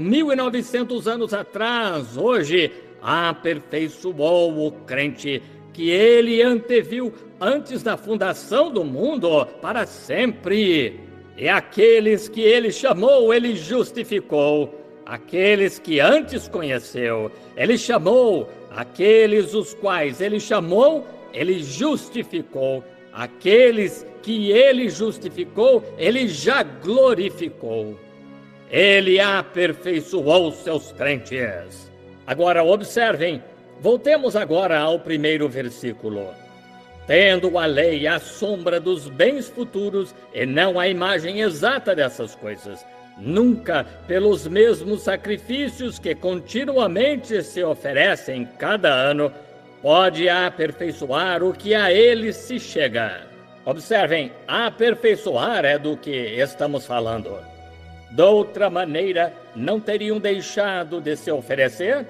1900 anos atrás, hoje, aperfeiçoou o crente que ele anteviu antes da fundação do mundo para sempre. E aqueles que ele chamou, ele justificou. Aqueles que antes conheceu, ele chamou. Aqueles os quais ele chamou, ele justificou. Aqueles que ele justificou, ele já glorificou. Ele aperfeiçoou seus crentes. Agora observem, voltemos agora ao primeiro versículo. Tendo a lei a sombra dos bens futuros e não a imagem exata dessas coisas, nunca pelos mesmos sacrifícios que continuamente se oferecem cada ano, pode aperfeiçoar o que a ele se chega. Observem, aperfeiçoar é do que estamos falando. De outra maneira, não teriam deixado de se oferecer,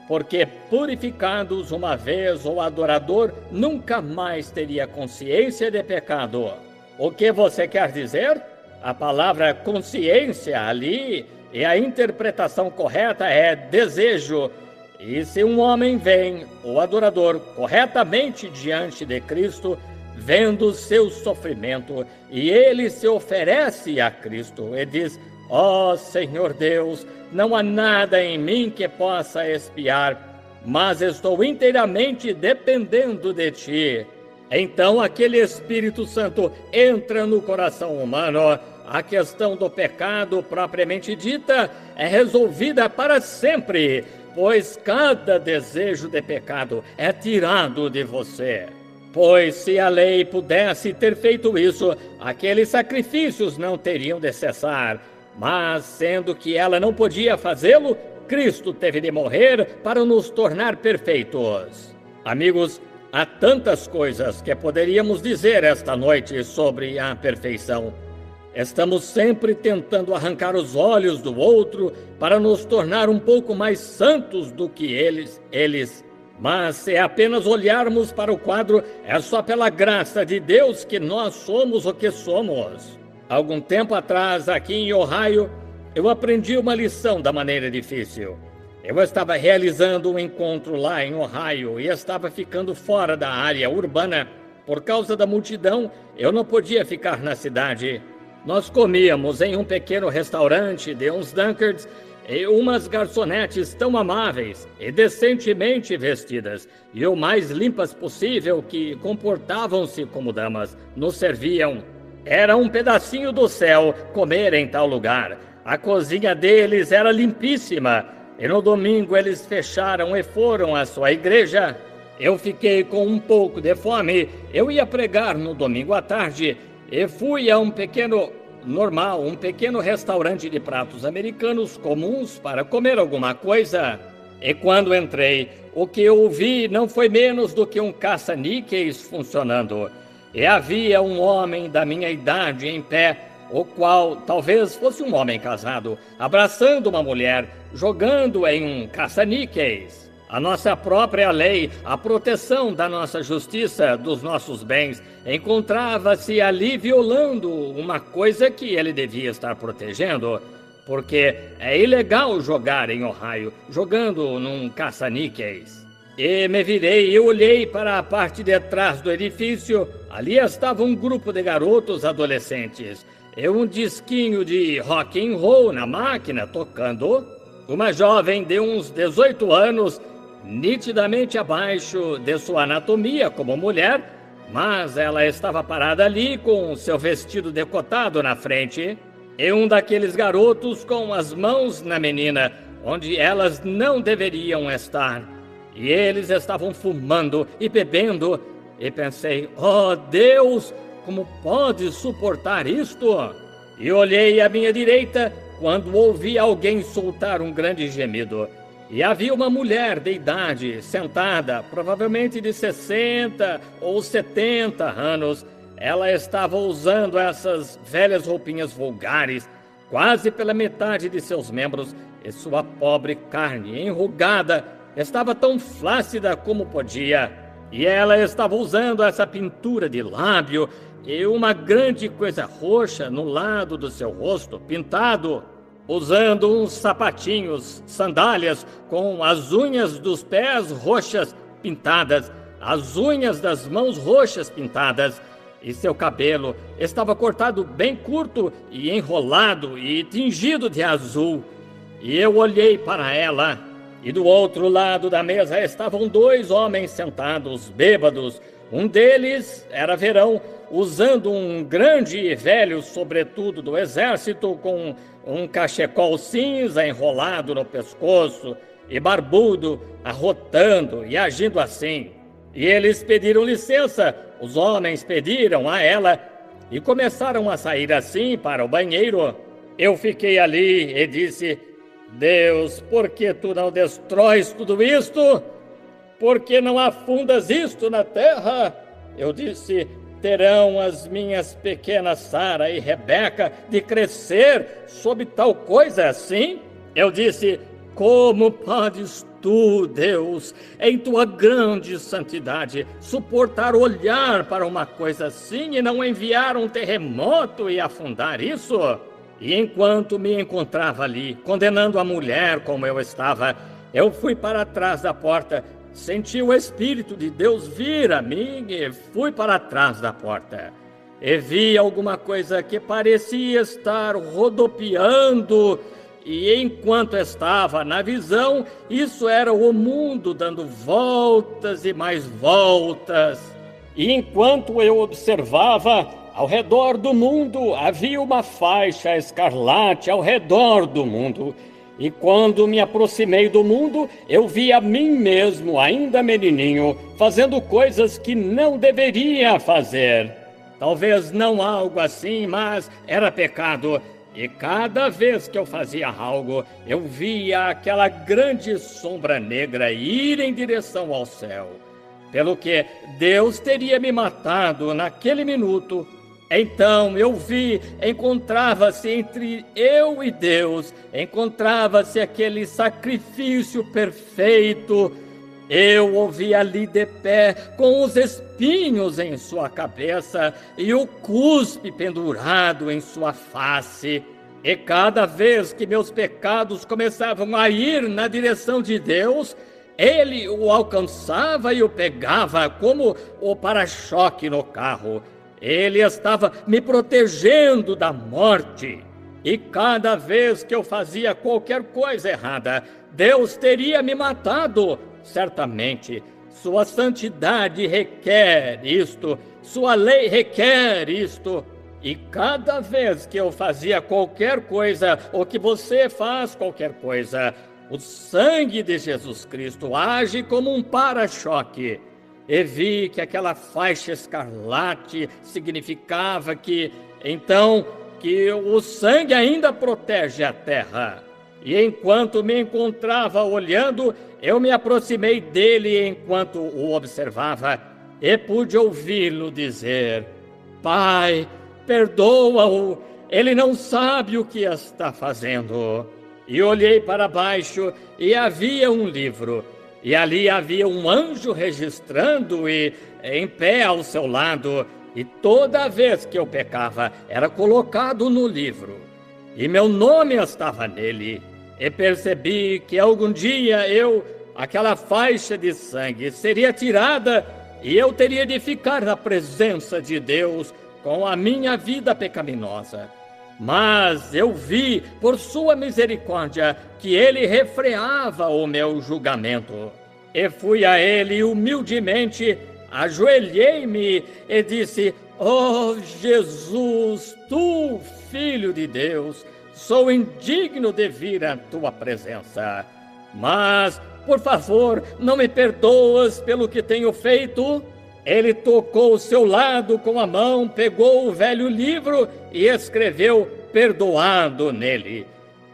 porque purificados uma vez, o adorador nunca mais teria consciência de pecado. O que você quer dizer? A palavra consciência ali, e a interpretação correta é desejo. E se um homem vem, o adorador, corretamente diante de Cristo, vendo seu sofrimento, e ele se oferece a Cristo e diz: ó Senhor Deus, não há nada em mim que possa expiar, mas estou inteiramente dependendo de Ti. Então aquele Espírito Santo entra no coração humano. A questão do pecado propriamente dita é resolvida para sempre, pois cada desejo de pecado é tirado de você. Pois se a lei pudesse ter feito isso, aqueles sacrifícios não teriam de cessar. Mas, sendo que ela não podia fazê-lo, Cristo teve de morrer para nos tornar perfeitos. Amigos, há tantas coisas que poderíamos dizer esta noite sobre a perfeição. Estamos sempre tentando arrancar os olhos do outro para nos tornar um pouco mais santos do que eles. Mas se apenas olharmos para o quadro, é só pela graça de Deus que nós somos o que somos. Algum tempo atrás, aqui em Ohio, eu aprendi uma lição da maneira difícil. Eu estava realizando um encontro lá em Ohio e estava ficando fora da área urbana. Por causa da multidão, eu não podia ficar na cidade. Nós comíamos em um pequeno restaurante de uns Dunkards e umas garçonetes tão amáveis e decentemente vestidas e o mais limpas possível, que comportavam-se como damas, nos serviam. Era um pedacinho do céu comer em tal lugar. A cozinha deles era limpíssima. E no domingo eles fecharam e foram à sua igreja. Eu fiquei com um pouco de fome. Eu ia pregar no domingo à tarde e fui a um pequeno restaurante de pratos americanos comuns para comer alguma coisa. E quando entrei, o que eu vi não foi menos do que um caça-níqueis funcionando. E havia um homem da minha idade em pé, o qual talvez fosse um homem casado, abraçando uma mulher, jogando em um caça-níqueis. A nossa própria lei, a proteção da nossa justiça, dos nossos bens, encontrava-se ali violando uma coisa que ele devia estar protegendo, porque é ilegal jogar em Ohio, jogando num caça-níqueis. E me virei e olhei para a parte de trás do edifício. Ali estava um grupo de garotos adolescentes e um disquinho de rock and roll na máquina tocando. Uma jovem de uns 18 anos, nitidamente abaixo de sua anatomia como mulher, mas ela estava parada ali com seu vestido decotado na frente. E um daqueles garotos com as mãos na menina, onde elas não deveriam estar. E eles estavam fumando e bebendo. E pensei: oh Deus, como pode suportar isto? E olhei à minha direita quando ouvi alguém soltar um grande gemido. E havia uma mulher de idade sentada, provavelmente de 60 ou 70 anos. Ela estava usando essas velhas roupinhas vulgares, quase pela metade de seus membros, e sua pobre carne enrugada estava tão flácida como podia. E ela estava usando essa pintura de lábio e uma grande coisa roxa no lado do seu rosto, pintado. usando uns sapatinhos, sandálias, com as unhas dos pés roxas pintadas, as unhas das mãos roxas pintadas, e seu cabelo estava cortado bem curto e enrolado e tingido de azul. E eu olhei para ela, e do outro lado da mesa estavam 2 homens sentados, bêbados. Um deles era Verão, usando um grande e velho sobretudo do exército, com um cachecol cinza enrolado no pescoço, e barbudo, arrotando e agindo assim. E eles pediram licença, os homens pediram a ela, e começaram a sair assim para o banheiro. Eu fiquei ali e disse: Deus, por que tu não destróis tudo isto? Por que não afundas isto na terra? Eu disse: terão as minhas pequenas Sara e Rebeca de crescer sob tal coisa assim? Eu disse: como podes tu, Deus, em tua grande santidade, suportar olhar para uma coisa assim e não enviar um terremoto e afundar isso? E enquanto me encontrava ali, condenando a mulher como eu estava, eu fui para trás da porta, senti o Espírito de Deus vir a mim e fui para trás da porta. E vi alguma coisa que parecia estar rodopiando, e enquanto estava na visão, isso era o mundo dando voltas e mais voltas. E enquanto eu observava, ao redor do mundo havia uma faixa escarlate ao redor do mundo. E quando me aproximei do mundo, eu vi a mim mesmo, ainda menininho, fazendo coisas que não deveria fazer. Talvez não algo assim, mas era pecado. E cada vez que eu fazia algo, eu via aquela grande sombra negra ir em direção ao céu. Pelo que Deus teria me matado naquele minuto. Então eu vi, encontrava-se entre eu e Deus, encontrava-se aquele sacrifício perfeito. Eu o vi ali de pé, com os espinhos em sua cabeça e o cuspe pendurado em sua face. E cada vez que meus pecados começavam a ir na direção de Deus, ele o alcançava e o pegava como o para-choque no carro. Ele estava me protegendo da morte. E cada vez que eu fazia qualquer coisa errada, Deus teria me matado. Certamente, sua santidade requer isto, sua lei requer isto. E cada vez que eu fazia qualquer coisa, ou que você faz qualquer coisa, o sangue de Jesus Cristo age como um para-choque. E vi que aquela faixa escarlate significava que, então, que o sangue ainda protege a terra. E enquanto me encontrava olhando, eu me aproximei dele enquanto o observava e pude ouvi-lo dizer: Pai, perdoa-o, ele não sabe o que está fazendo. E olhei para baixo e havia um livro. E ali havia um anjo registrando e em pé ao seu lado. E toda vez que eu pecava, era colocado no livro. E meu nome estava nele. E percebi que algum dia aquela faixa de sangue seria tirada e eu teria de ficar na presença de Deus com a minha vida pecaminosa. Mas eu vi, por sua misericórdia, que ele refreava o meu julgamento. E fui a ele humildemente, ajoelhei-me e disse: Oh, Jesus, tu, Filho de Deus, sou indigno de vir à tua presença. Mas, por favor, não me perdoas pelo que tenho feito? Ele tocou o seu lado com a mão, pegou o velho livro e escreveu perdoado nele.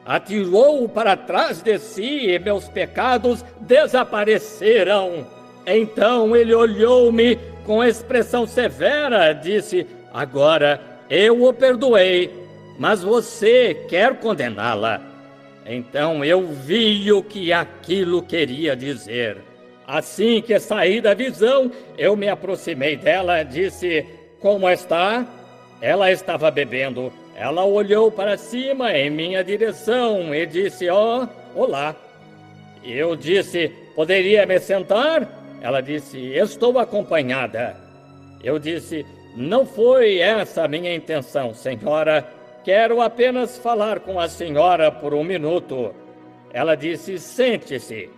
Atirou-o para trás de si e meus pecados desapareceram. Então ele olhou-me com expressão severa, disse: Agora eu o perdoei, mas você quer condená-la. Então eu vi o que aquilo queria dizer. Assim que saí da visão, eu me aproximei dela e disse: Como está? Ela estava bebendo, Ela olhou para cima em minha direção e disse: olá. Eu disse: poderia me sentar? Ela disse: estou acompanhada. Eu disse: não foi essa a minha intenção, senhora. Quero apenas falar com a senhora por um minuto. Ela disse: sente-se.